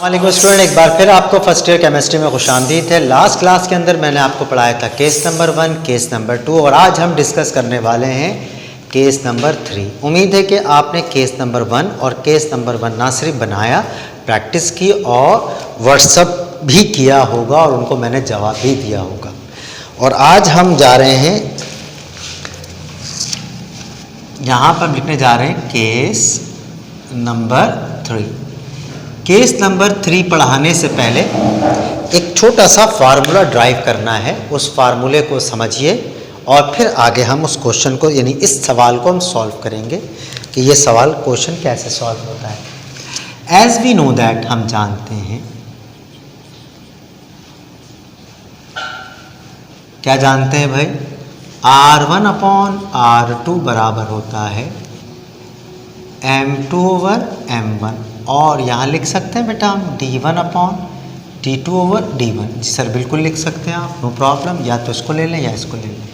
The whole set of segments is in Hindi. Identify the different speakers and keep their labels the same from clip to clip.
Speaker 1: वालेकुम स्टूडेंट, एक बार फिर आपको फर्स्ट ईयर केमिस्ट्री में खुशामदीद है। लास्ट क्लास के अंदर मैंने आपको पढ़ाया था केस नंबर 1, केस नंबर 2 और आज हम डिस्कस करने वाले हैं केस नंबर 3। उम्मीद है कि आपने केस नंबर 1 और केस नंबर 1 ना सिर्फ बनाया, प्रैक्टिस की और व्हाट्सअप भी किया होगा और उनको मैंने जवाब भी दिया होगा। और आज हम जा रहे हैं, यहाँ पर लिखने जा रहे हैं केस नंबर 3। केस नंबर 3 पढ़ाने से पहले एक छोटा सा फार्मूला ड्राइव करना है, उस फार्मूले को समझिए और फिर आगे हम उस क्वेश्चन को यानी इस सवाल को हम सॉल्व करेंगे कि ये सवाल क्वेश्चन कैसे सॉल्व होता है। एज वी नो दैट, हम जानते हैं, क्या जानते हैं भाई, R1/R2 बराबर होता है M2/M1 और यहाँ लिख सकते हैं बेटा हम D1/D2/D1। जी सर बिल्कुल लिख सकते हैं आप, नो प्रॉब्लम, या तो इसको ले लें या इसको ले लें।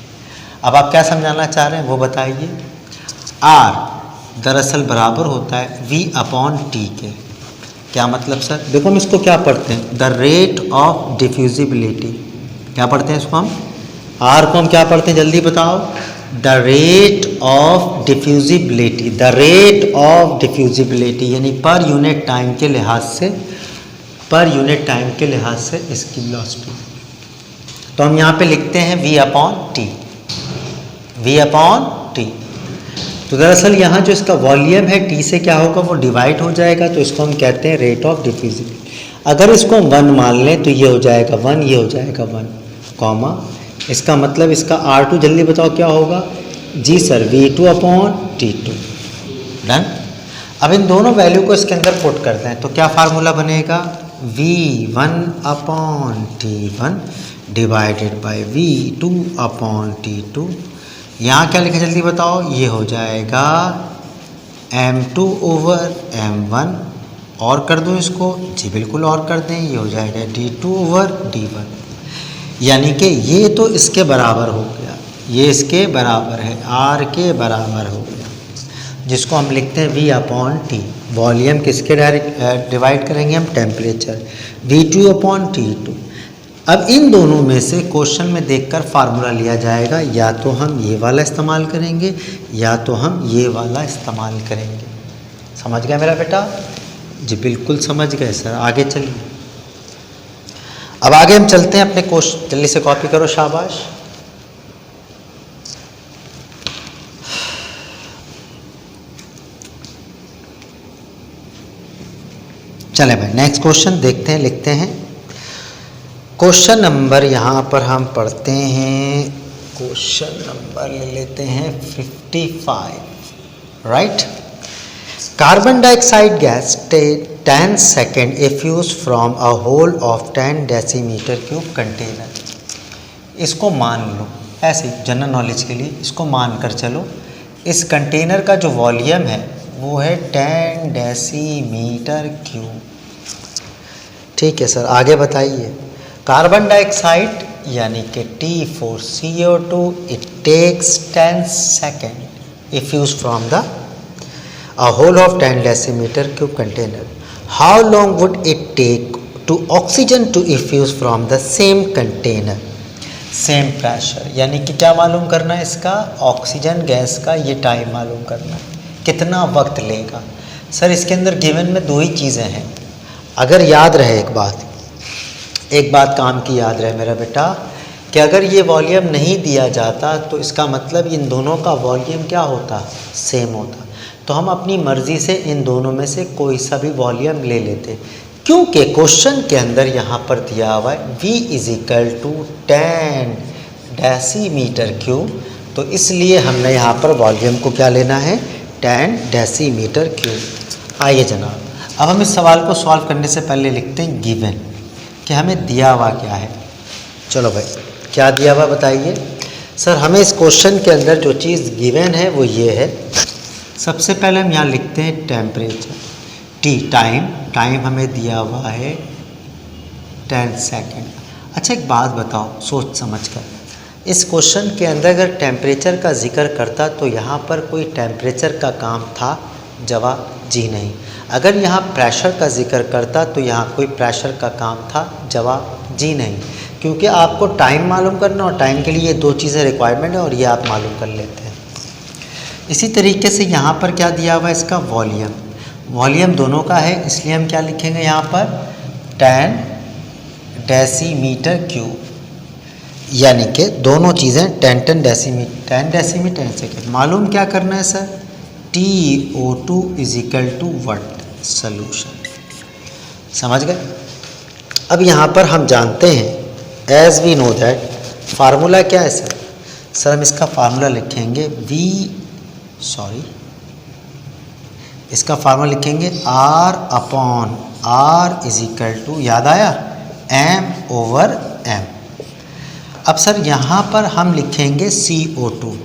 Speaker 1: अब आप क्या समझाना चाह रहे हैं वो बताइए। R दरअसल बराबर होता है V/T के। क्या मतलब सर, देखो हम इसको क्या पढ़ते हैं, द रेट ऑफ डिफ्यूजिबिलिटी। क्या पढ़ते हैं इसको हम, R को हम क्या पढ़ते हैं जल्दी बताओ, the rate of diffusibility. The rate of diffusibility यानी पर यूनिट टाइम के लिहाज से, पर यूनिट टाइम के लिहाज से इसकी वेलोसिटी। तो हम यहाँ पे लिखते हैं V/T, V/T। तो दरअसल यहाँ जो इसका वॉल्यूम है T से क्या होगा, वो डिवाइड हो जाएगा, तो इसको हम कहते हैं रेट ऑफ डिफ्यूजिबिलिटी। अगर इसको हम 1 मान लें तो ये हो जाएगा 1, ये हो जाएगा 1 कॉमा, इसका मतलब इसका R2 जल्दी बताओ क्या होगा, जी सर V2/T2। डन। अब इन दोनों वैल्यू को इसके अंदर पुट करते हैं तो क्या फार्मूला बनेगा, V1/T1 डिवाइडेड बाय V2/T2। यहाँ क्या लिखा जल्दी बताओ, ये हो जाएगा M2/M1 और कर दूँ इसको, जी बिल्कुल और कर दें, ये हो जाएगा D2/D1। यानी कि ये तो इसके बराबर हो गया, ये इसके बराबर है, R के बराबर हो गया, जिसको हम लिखते हैं V/T। वॉल्यूम किसके डायरेक्ट डिवाइड करेंगे हम, टेम्परेचर, V2/T2। अब इन दोनों में से क्वेश्चन में देखकर फार्मूला लिया जाएगा, या तो हम ये वाला इस्तेमाल करेंगे या तो हम ये वाला इस्तेमाल करेंगे। समझ गया मेरा बेटा, जी बिल्कुल समझ गए सर। आगे चलिए, अब आगे हम चलते हैं अपने क्वेश्चन, जल्दी से कॉपी करो, शाबाश। चले भाई नेक्स्ट क्वेश्चन देखते हैं, लिखते हैं। क्वेश्चन नंबर यहाँ पर हम पढ़ते हैं, क्वेश्चन नंबर ले लेते हैं 55, right. Carbon dioxide gas 10 second effuse from a hole of 10 decimetre cube container. इसको मान लो, ऐसे जनरल नॉलेज के लिए इसको मान कर चलो, इस कंटेनर का जो वॉल्यूम है वो है 10 डेसीमीटर क्यूब। ठीक है सर, आगे बताइए। कार्बन डाइऑक्साइड यानी कि T4CO2 it takes 10 second effuse from the a whole of 10 decimeter cube container. How long would it take to oxygen to effuse from the same container? Same pressure, यानी कि क्या मालूम करना है इसका, ऑक्सीजन गैस का ये टाइम मालूम करना है, कितना वक्त लेगा। सर इसके अंदर गिवन में दो ही चीज़ें हैं, अगर याद रहे एक बात काम की याद रहे मेरा बेटा, कि अगर ये वॉल्यूम नहीं दिया जाता तो इसका मतलब इन दोनों का वॉल्यूम क्या होता, सेम होता। तो हम अपनी मर्ज़ी से इन दोनों में से कोई सा भी वॉल्यूम ले लेते, क्योंकि क्वेश्चन के अंदर यहाँ पर दिया हुआ है V = 10 डेसीमीटर क्यूब, तो इसलिए हमने यहाँ पर वॉल्यूम को क्या लेना है, 10 डेसीमीटर क्यूब। आइए जनाब, अब हम इस सवाल को सॉल्व करने से पहले लिखते हैं गिवन, कि हमें दिया हुआ क्या है। चलो भाई क्या दिया हुआ बताइए। सर हमें इस क्वेश्चन के अंदर जो चीज़ गिवन है वो ये है, सबसे पहले हम यहाँ लिखते हैं टेम्परेचर, T टाइम हमें दिया हुआ है 10 सेकेंड। अच्छा एक बात बताओ सोच समझ कर, इस क्वेश्चन के अंदर अगर टेम्परेचर का जिक्र करता तो यहाँ पर कोई टेम्परेचर का काम था, जवाब जी नहीं। अगर यहाँ प्रेशर का जिक्र करता तो यहाँ कोई प्रेशर का काम था, जवाब जी नहीं, क्योंकि आपको टाइम मालूम करना और टाइम के लिए ये दो चीज़ें रिक्वायरमेंट है और ये आप मालूम कर लेते हैं। इसी तरीके से यहाँ पर क्या दिया हुआ है, इसका वॉल्यूम, वॉल्यूम दोनों का है, इसलिए हम क्या लिखेंगे यहाँ पर 10 डेसीमीटर क्यूब, यानी कि दोनों चीज़ें 10 डेसीमीटर ऐसे के। मालूम क्या करना है sir, TO2 is equal to what, solution. समझ गए। अब यहाँ पर हम जानते हैं as we know that, formula क्या है सर, सर हम इसका फार्मूला लिखेंगे इसका फार्मूला लिखेंगे R इज इक्वल टू, याद आया, M/M। अब सर यहाँ पर हम लिखेंगे CO2,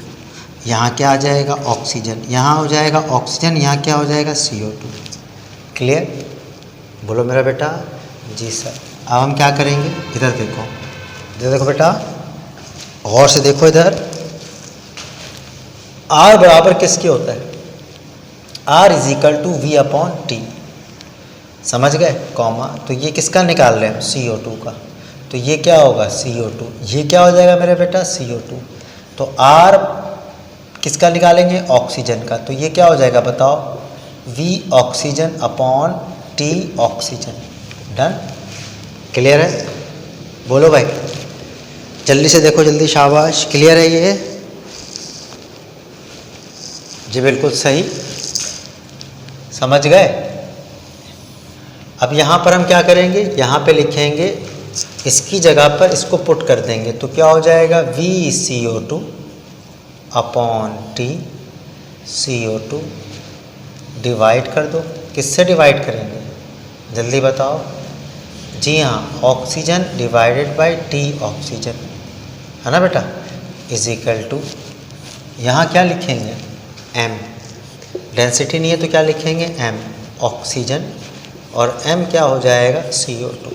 Speaker 1: यहाँ क्या आ जाएगा ऑक्सीजन, यहाँ हो जाएगा ऑक्सीजन, यहाँ क्या हो जाएगा CO2। क्लियर, बोलो मेरा बेटा। जी सर। अब हम क्या करेंगे, इधर देखो, इधर देखो बेटा, गौर से देखो इधर। R बराबर किसके होता है, R is equal to V/T, समझ गए, कॉमा, तो ये किसका निकाल रहे हैं, CO2 का, तो ये क्या होगा CO2, ये क्या हो जाएगा मेरे बेटा CO2, तो R किसका निकालेंगे, ऑक्सीजन का, तो ये क्या हो जाएगा बताओ, V oxygen upon T oxygen. Done, clear है, बोलो भाई, जल्दी से देखो, जल्दी, शाबाश, क्लियर है ये, जी बिल्कुल सही, समझ गए। अब यहाँ पर हम क्या करेंगे, यहाँ पे लिखेंगे, इसकी जगह पर इसको पुट कर देंगे, तो क्या हो जाएगा VCO2 upon T CO2, divide कर दो, किससे डिवाइड करेंगे, जल्दी बताओ। जी हाँ, oxygen divided by T oxygen, है ना बेटा, इज इक्वल टू, यहाँ क्या लिखेंगे M, डेंसिटी नहीं है तो क्या लिखेंगे M ऑक्सीजन, और M क्या हो जाएगा CO2।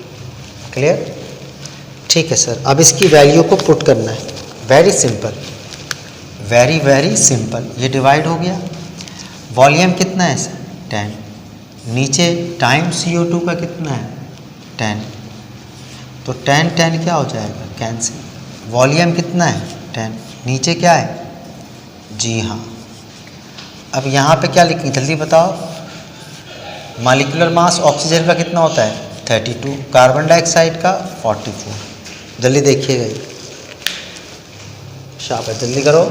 Speaker 1: क्लियर, ठीक है सर। अब इसकी वैल्यू को पुट करना है, वेरी सिंपल, वेरी सिंपल, ये डिवाइड हो गया। वॉल्यूम कितना है सर 10, नीचे टाइम CO2 का कितना है 10, तो 10 क्या हो जाएगा कैंसिल, वॉल्यूम कितना है 10, नीचे क्या है, जी हाँ। अब यहाँ पे क्या लिखेंगे, जल्दी बताओ, मॉलिक्यूलर मास ऑक्सीजन का कितना होता है 32, कार्बन डाइऑक्साइड का 44, जल्दी देखिएगा ये, शाबाश, जल्दी करो।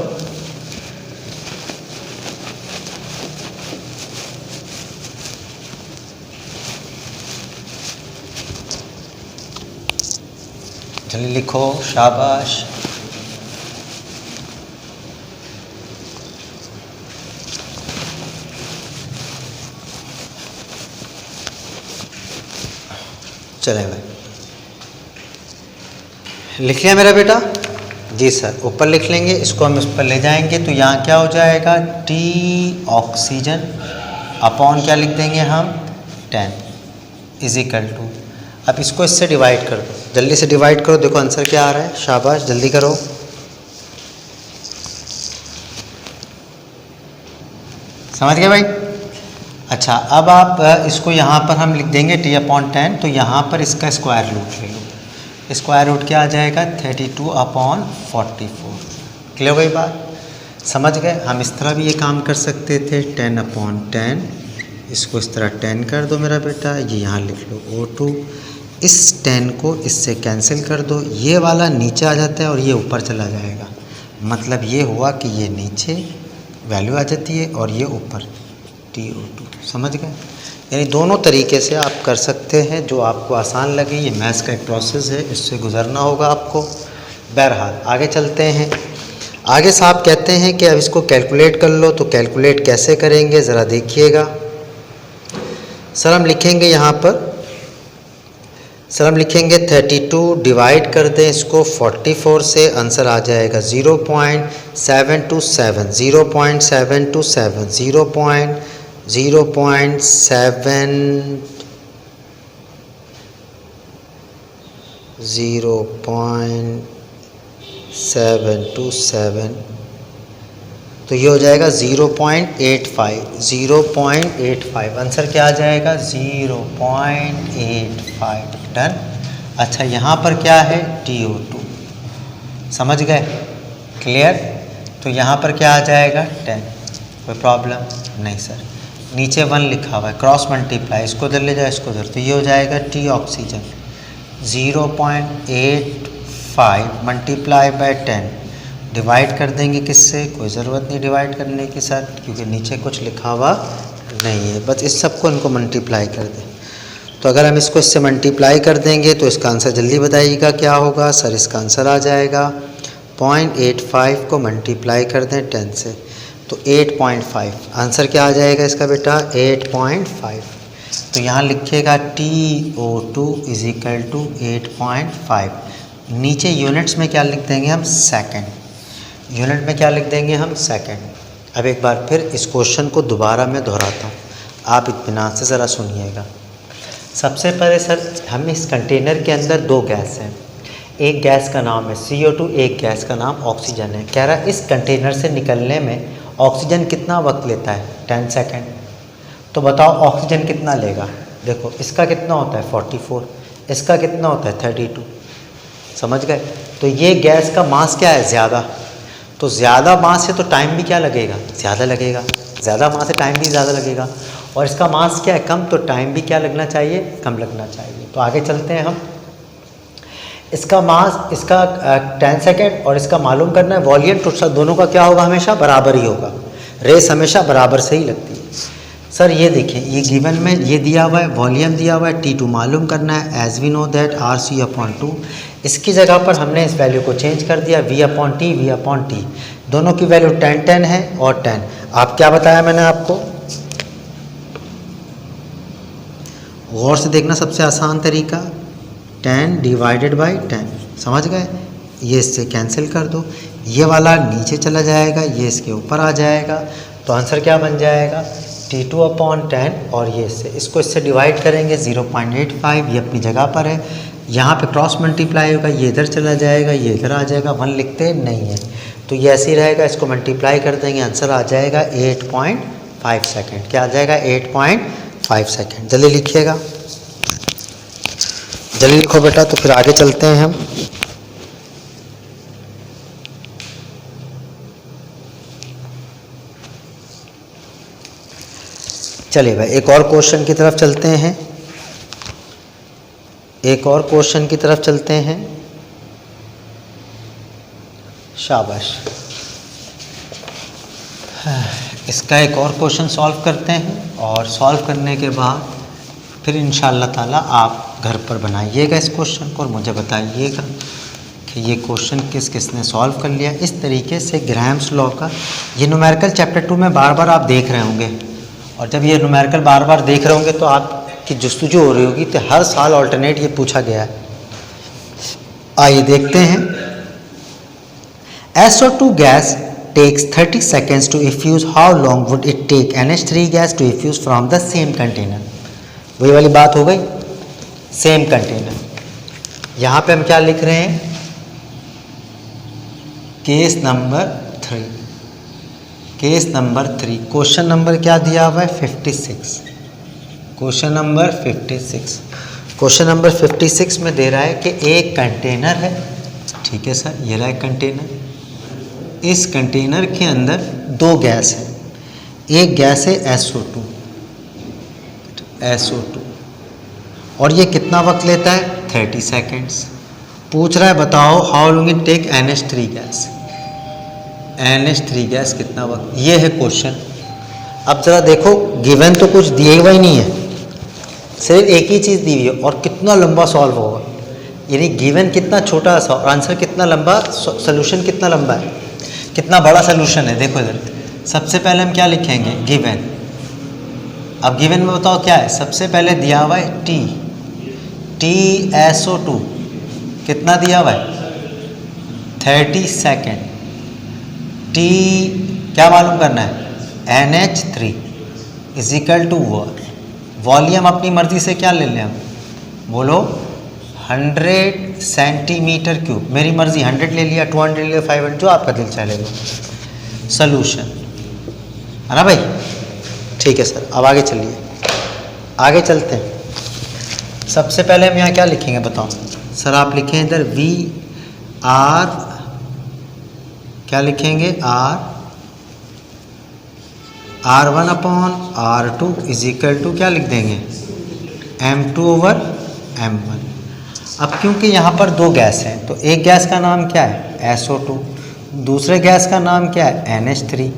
Speaker 1: जल्दी लिखो, शाबाश। चले भाई, लिख लिया मेरा बेटा, जी सर, ऊपर लिख लेंगे, इसको हम इस पर ले जाएंगे, तो यहाँ क्या हो जाएगा T ऑक्सीजन अपॉन क्या लिख देंगे हम 10 इज इक्वल टू, अब इसको इससे डिवाइड कर दो, जल्दी से डिवाइड करो, देखो आंसर क्या आ रहा है, शाबाश, जल्दी करो। समझ गए भाई। अच्छा, अब आप इसको यहाँ पर हम लिख देंगे T/10, तो यहाँ पर इसका स्क्वायर रूट ले लो, स्क्वायर रूट क्या आ जाएगा 32/44। क्लियर हुई बात, समझ गए। हम इस तरह भी ये काम कर सकते थे, 10/10, इसको इस तरह 10 कर दो मेरा बेटा, ये यहाँ लिख लो O2, इस 10 को इससे कैंसिल कर दो, ये वाला नीचे आ जाता है और ये ऊपर चला जाएगा, मतलब ये हुआ कि ये नीचे वैल्यू आ जाती है और ये ऊपर TO2। समझ गए, यानी दोनों तरीके से आप कर सकते हैं, जो आपको आसान लगे। ये मैथ्स का एक प्रोसेस है, इससे गुजरना होगा आपको। बहरहाल आगे चलते हैं। आगे साहब कहते हैं कि अब इसको कैलकुलेट कर लो, तो कैलकुलेट कैसे करेंगे ज़रा देखिएगा। सर हम लिखेंगे यहाँ पर, सर हम लिखेंगे 32 डिवाइड कर दें इसको 44 से, आंसर आ जाएगा 0.727, 0.727, 0.727 तो ये हो जाएगा 0.85, 0.85 आंसर क्या आ जाएगा 0.85। डन। अच्छा यहाँ पर क्या है TO2, समझ गए, क्लियर। तो यहाँ पर क्या आ जाएगा 10, कोई प्रॉब्लम नहीं सर। नीचे 1 लिखा हुआ है, क्रॉस मल्टीप्लाई, इसको उधर ले जाए इसको उधर, तो ये हो जाएगा T oxygen 0.85 multiply by 10, divide कर देंगे किससे, कोई ज़रूरत नहीं डिवाइड करने की सर, क्योंकि नीचे कुछ लिखा हुआ नहीं है, बस इस सब को इनको मल्टीप्लाई कर दें। तो अगर हम इसको इससे मल्टीप्लाई कर देंगे तो इसका आंसर जल्दी बताइएगा क्या होगा सर। इसका आंसर आ जाएगा 0.85 को मल्टीप्लाई कर दें 10 से, तो 8.5 आंसर क्या आ जाएगा इसका बेटा 8.5। तो यहाँ लिखिएगा TO2 इज इक्वल टू 8.5। नीचे यूनिट्स में क्या लिख देंगे हम, सेकंड, यूनिट में क्या लिख देंगे हम, सेकंड। अब एक बार फिर इस क्वेश्चन को दोबारा मैं दोहराता हूँ, आप इत्मीनान से ज़रा सुनिएगा। सबसे पहले सर हम इस कंटेनर के अंदर 2 गैस हैं, एक गैस का नाम है CO2, एक गैस का नाम ऑक्सीजन है। कह रहा है इस कंटेनर से निकलने में ऑक्सीजन कितना वक्त लेता है, 10 सेकेंड। तो बताओ ऑक्सीजन कितना लेगा, देखो इसका कितना होता है 44, इसका कितना होता है 32, समझ गए। तो ये गैस का मास क्या है, ज़्यादा, तो ज़्यादा मास है तो टाइम भी क्या लगेगा, ज़्यादा लगेगा, ज़्यादा मास है टाइम भी ज़्यादा लगेगा। और इसका मास क्या है, कम, तो टाइम भी क्या लगना चाहिए, कम लगना चाहिए। तो आगे चलते हैं हम, इसका मास, इसका 10 सेकेंड और इसका मालूम करना है वॉल्यूम, तो दोनों का क्या होगा, हमेशा बराबर ही होगा, रेस हमेशा बराबर से ही लगती है। सर ये देखिए, ये गिवन में ये दिया हुआ है, वॉल्यूम दिया हुआ है, T2 मालूम करना है, as we know that RC/2। इसकी जगह पर हमने इस वैल्यू को चेंज कर दिया, V/T, V/T, दोनों की वैल्यू 10 10 है और 10। आप क्या बताया मैंने आपको, गौर से देखना, सबसे आसान तरीका 10 डिवाइडेड बाई 10, समझ गए। ये इससे कैंसिल कर दो, ये वाला नीचे चला जाएगा, ये इसके ऊपर आ जाएगा, तो आंसर क्या बन जाएगा T2/10। और ये इसको इससे डिवाइड करेंगे 0.85, ये अपनी जगह पर है। यहाँ पे क्रॉस मल्टीप्लाई होगा, ये इधर चला जाएगा, ये इधर आ जाएगा, 1 लिखते नहीं है, तो ये ऐसे ही रहेगा। इसको मल्टीप्लाई कर देंगे, आंसर आ जाएगा 8.5 सेकेंड। क्या आ जाएगा 8.5 सेकेंड। जल्दी लिखिएगा, जल्दी लिखो बेटा। तो फिर आगे चलते हैं हम। चलिए भाई एक और क्वेश्चन की तरफ चलते हैं, एक और क्वेश्चन की तरफ चलते हैं। शाबाश, इसका एक और क्वेश्चन सॉल्व करते हैं और सॉल्व करने के बाद फिर इंशाअल्लाह ताला आप घर पर बनाइएगा इस क्वेश्चन को और मुझे बताइएगा कि ये क्वेश्चन किस किस ने सॉल्व कर लिया। इस तरीके से ग्राहम्स लॉ का ये न्यूमेरिकल चैप्टर 2 में बार बार आप देख रहे होंगे, और जब ये न्यूमेरिकल बार बार देख रहे होंगे तो आपकी जुस्तजू हो रही होगी, तो हर साल ऑल्टरनेट ये पूछा गया है। आइए देखते हैं। SO2 gas takes 30 seconds to effuse. How long would it take NH3 gas to effuse from the same container? वही वाली बात हो गई, सेम कंटेनर। यहाँ पे हम क्या लिख रहे हैं, case number 3, case number 3। Question number क्या दिया हुआ है 56, क्वेश्चन नंबर 56। क्वेश्चन नंबर 56 में दे रहा है कि एक कंटेनर है, ठीक है सर, ये रहा एक कंटेनर। इस कंटेनर के अंदर 2 गैस है, एक गैस है SO2, SO2, और ये कितना वक्त लेता है 30 सेकेंड्स। पूछ रहा है बताओ how long it take NH3 gas, NH3 gas कितना वक्त, ये है क्वेश्चन। अब ज़रा देखो, गिवन तो कुछ दिया हुआ ही नहीं है, सिर्फ एक ही चीज़ दी हुई है, और कितना लंबा सॉल्व होगा, यानी गिवन कितना छोटा सा और आंसर कितना लंबा, सोल्यूशन कितना लंबा है, कितना बड़ा सोल्यूशन है। देखो इधर सबसे पहले हम क्या लिखेंगे, गिवन। अब गिवन में बताओ क्या है, सबसे पहले दिया हुआ है TSO2 कितना दिया हुआ है 30 सेकेंड। T क्या मालूम करना है NH3 is equal to volume अपनी मर्जी से क्या ले लें हम, बोलो 100 सेंटीमीटर क्यूब, मेरी मर्जी 100 ले लिया, 200 ले लिया, 500, जो आपका दिल चाहे ले लो। सोल्यूशन है ना भाई? ठीक है सर, अब आगे चलिए, आगे चलते हैं। सबसे पहले हम यहाँ क्या लिखेंगे बताओ सर? आप लिखें इधर वी आर, क्या लिखेंगे? R1 upon R2 is equal to क्या लिख देंगे? M2 over M1। अब क्योंकि यहाँ पर दो गैस हैं तो एक गैस का नाम क्या है? SO2, दूसरे गैस का नाम क्या है? NH3,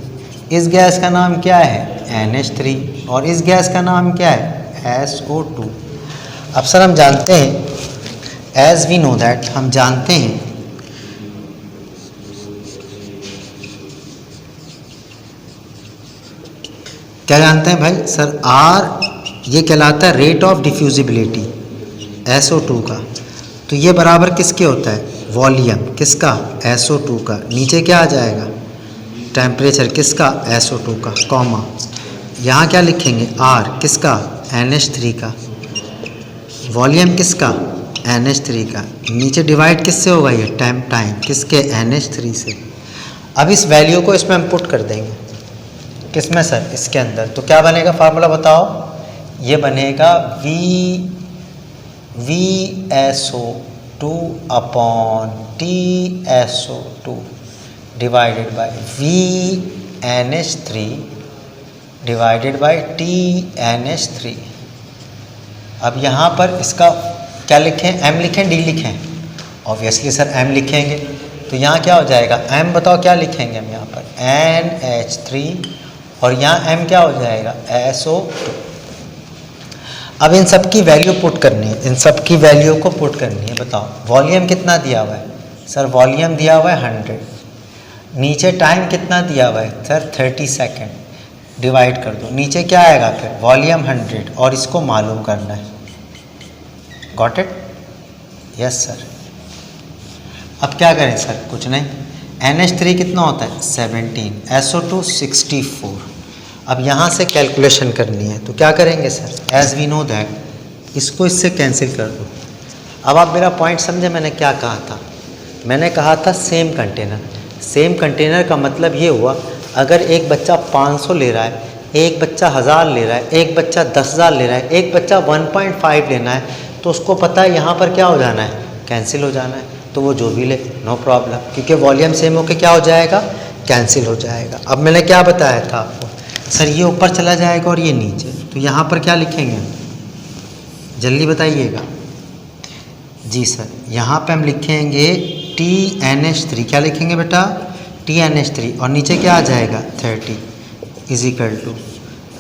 Speaker 1: इस गैस का नाम क्या है? NH3, और इस गैस का नाम क्या है? SO2। अब सर हम जानते हैं, एज वी नो दैट, हम जानते हैं क्या जानते हैं भाई सर? R ये कहलाता है रेट ऑफ डिफ्यूजिबिलिटी SO2 का। तो ये बराबर किसके होता है? वॉल्यूम किसका? SO2 का। नीचे क्या आ जाएगा? टेम्परेचर किसका? SO2 का, कॉमा यहाँ क्या लिखेंगे? R किसका? NH3 का। वॉल्यूम किसका? NH3 का। नीचे डिवाइड किससे होगा? ये टाइम किसके? NH3 से। अब इस वैल्यू को इसमें हम पुट कर देंगे, किसमें सर? इसके अंदर। तो क्या बनेगा फार्मूला बताओ? ये बनेगा VSO2 upon TSO2 divided by VNH3 divided by TNH3। अब यहाँ पर इसका क्या लिखें? M लिखें, D लिखें? ऑब्वियसली सर M लिखेंगे। तो यहाँ क्या हो जाएगा? M बताओ क्या लिखेंगे हम यहाँ पर? NH3, और यहाँ M क्या हो जाएगा? SO2। अब इन सब की वैल्यू पुट करनी है, इन सब की वैल्यू को पुट करनी है। बताओ वॉल्यूम कितना दिया हुआ है? सर वॉल्यूम दिया हुआ है 100। नीचे टाइम कितना दिया हुआ है? Sir 30 second. डिवाइड कर दो, नीचे क्या आएगा फिर? वॉल्यूम 100, और इसको मालूम करना है। Got it? Yes sir. अब क्या करें सर? कुछ नहीं, NH3 कितना होता है? 17, SO2 64। अब यहाँ से कैलकुलेशन करनी है तो क्या करेंगे sir? As we know that, इसको इससे कैंसिल कर दो। अब आप मेरा पॉइंट समझे मैंने क्या कहा था? मैंने कहा था सेम कंटेनर। सेम कंटेनर का मतलब ये हुआ, अगर एक बच्चा 500 ले रहा है, एक बच्चा 1000 ले रहा है, एक बच्चा 10,000 ले रहा है, एक बच्चा 1.5 लेना है, तो उसको पता है यहाँ पर क्या हो जाना है? कैंसिल हो जाना है। तो वो जो भी ले, नो प्रॉब्लम, क्योंकि वॉल्यूम सेम होके क्या हो जाएगा? कैंसिल हो जाएगा। अब मैंने क्या बताया था आपको? सर ये ऊपर चला जाएगा और ये नीचे, तो यहाँ पर क्या लिखेंगे? जल्दी बताइएगा। जी सर, यहाँ पे हम लिखेंगे TNH3। क्या लिखेंगे बेटा? TNH3, और नीचे क्या आ जाएगा? 30 इज इक्वल टू,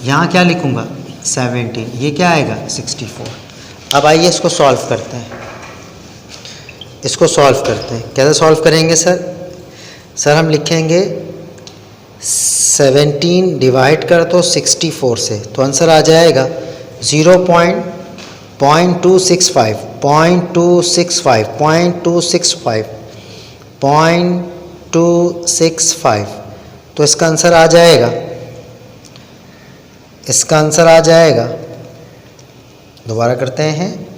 Speaker 1: यहाँ क्या लिखूँगा? 17, ये क्या आएगा? 64। अब आइए इसको सॉल्व करते हैं, इसको सॉल्व करते हैं। कैसे सॉल्व करेंगे सर? सर हम लिखेंगे 17 डिवाइड कर दो 64 से, तो आंसर आ जाएगा 0.265। तो इसका आंसर आ जाएगा, इसका आंसर आ जाएगा, दोबारा करते हैं,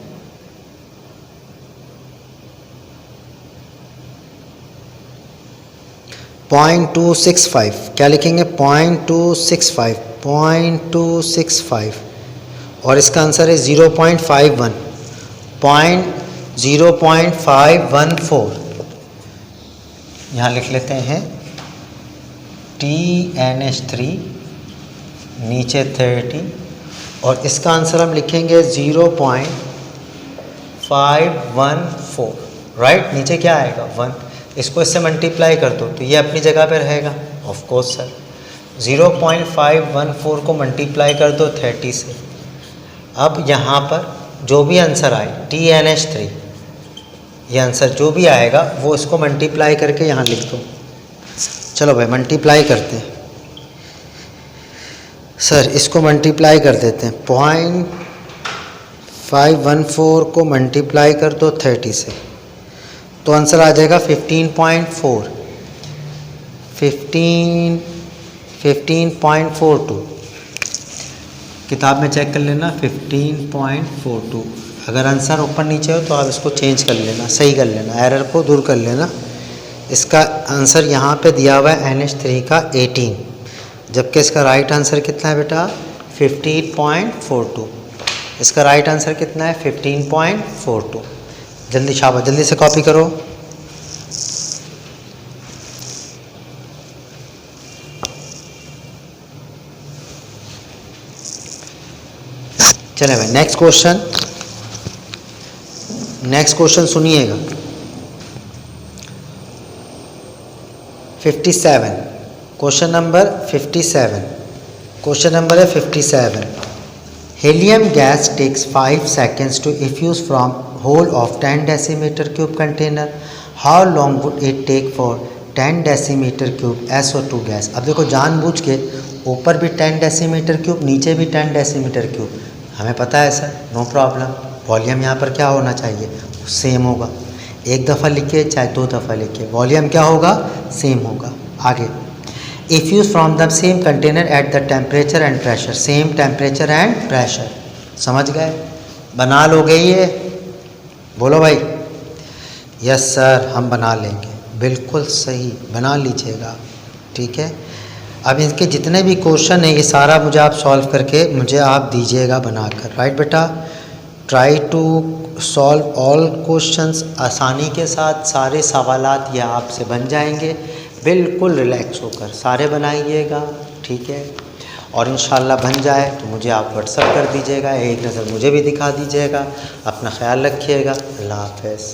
Speaker 1: 0.265। क्या लिखेंगे? 0.265, और इसका आंसर है 0.514। यहाँ लिख लेते हैं TNH3, नीचे 30, और इसका आंसर हम लिखेंगे 0.514। राइट, नीचे क्या आएगा? 1। इसको इससे मल्टीप्लाई कर दो तो ये अपनी जगह पे रहेगा। ऑफ कोर्स सर, 0.514 को मल्टीप्लाई कर दो 30 से। अब यहाँ पर जो भी आंसर आए TNH3, ये आंसर जो भी आएगा वो इसको मल्टीप्लाई करके यहाँ लिख दो। चलो भाई मल्टीप्लाई करते हैं सर, इसको मल्टीप्लाई कर देते हैं। 0.514 को मल्टीप्लाई कर दो 30 से, तो आंसर आ जाएगा 15.4, 15.42। किताब में चेक कर लेना 15.42। अगर आंसर ऊपर नीचे हो तो आप इसको चेंज कर लेना, सही कर लेना, एरर को दूर कर लेना। इसका आंसर यहाँ पे दिया हुआ है NH3 का 18, जबकि इसका राइट आंसर कितना है बेटा 15.42। इसका राइट आंसर कितना है 15.42। जल्दी शाबाश, जल्दी से कॉपी करो। चले भाई नेक्स्ट क्वेश्चन। नेक्स्ट क्वेश्चन सुनिएगा 57। Question number 57। क्वेश्चन नंबर है 57। Helium gas takes 5 seconds to effuse from whole of 10 decimeter cube container. How long would it take for 10 decimeter cube SO2 gas? अब देखो जानबूझ के ऊपर भी 10 डेसीमीटर क्यूब, नीचे भी 10 डेसीमीटर क्यूब, हमें पता है सर, नो प्रॉब्लम। वॉल्यूम यहाँ पर क्या होना चाहिए, सेम होगा। एक दफ़ा लिखिए चाहे 2 दफ़ा लिखिए, वॉल्यूम क्या होगा, सेम होगा। आगे, if use from the same container at the temperature and pressure, same temperature and pressure. समझ गए, बना लोगे ये? बोलो भाई। यस सर, हम बना लेंगे, बिल्कुल सही, बना लीजिएगा, ठीक है। अब इनके जितने भी क्वेश्चन हैं ये सारा मुझे आप सॉल्व करके मुझे आप दीजिएगा बनाकर, राइट बेटा। Try to solve all questions. आसानी के साथ सारे सवालात ये आपसे बन जाएंगे, बिल्कुल रिलैक्स होकर सारे बनाइएगा, ठीक है। और इंशाल्लाह बन जाए तो मुझे आप व्हाट्सएप कर दीजिएगा, एक नज़र मुझे भी दिखा दीजिएगा। अपना ख्याल रखिएगा, अल्लाह हाफ़िज़।